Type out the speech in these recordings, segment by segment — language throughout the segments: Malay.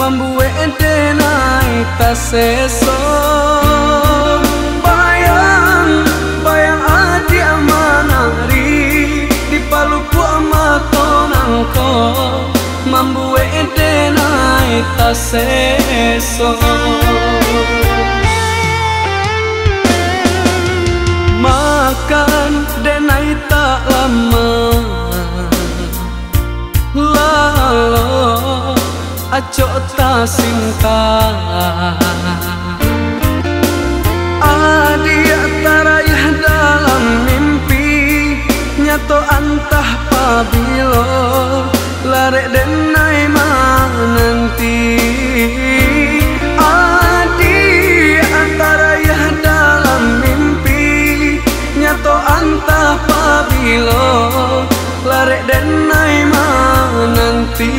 membuat denai tak seso. Bayang adik amanari di paluku amatonangko membuat denai tak seso. Makan denai tak lama lalu acok tak cinta. Adik tarayah dalam mimpi nyato antah pabilo larek denai nanti. Adik tarayah dalam mimpi nyato antah pabilo larek denai nanti.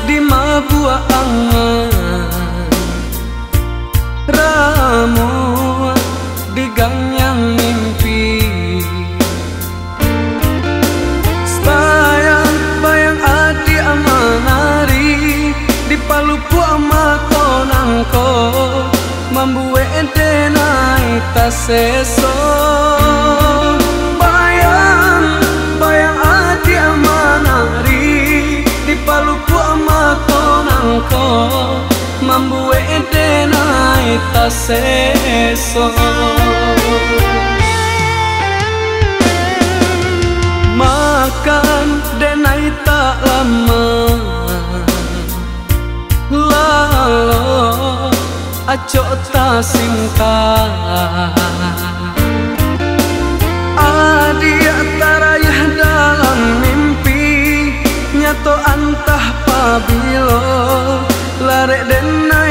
Di mabua angan ramu di gang yang mimpi. Bayang adik amanari di paluku amatonangko membuat denai tak seso. Bayang adik amanari di paluku amatonangko membuat denai tak seso. Makan denai tak lama lalu acok tak cinta. Adik tarayah dalam mimpi nyato antah pabilo larek denai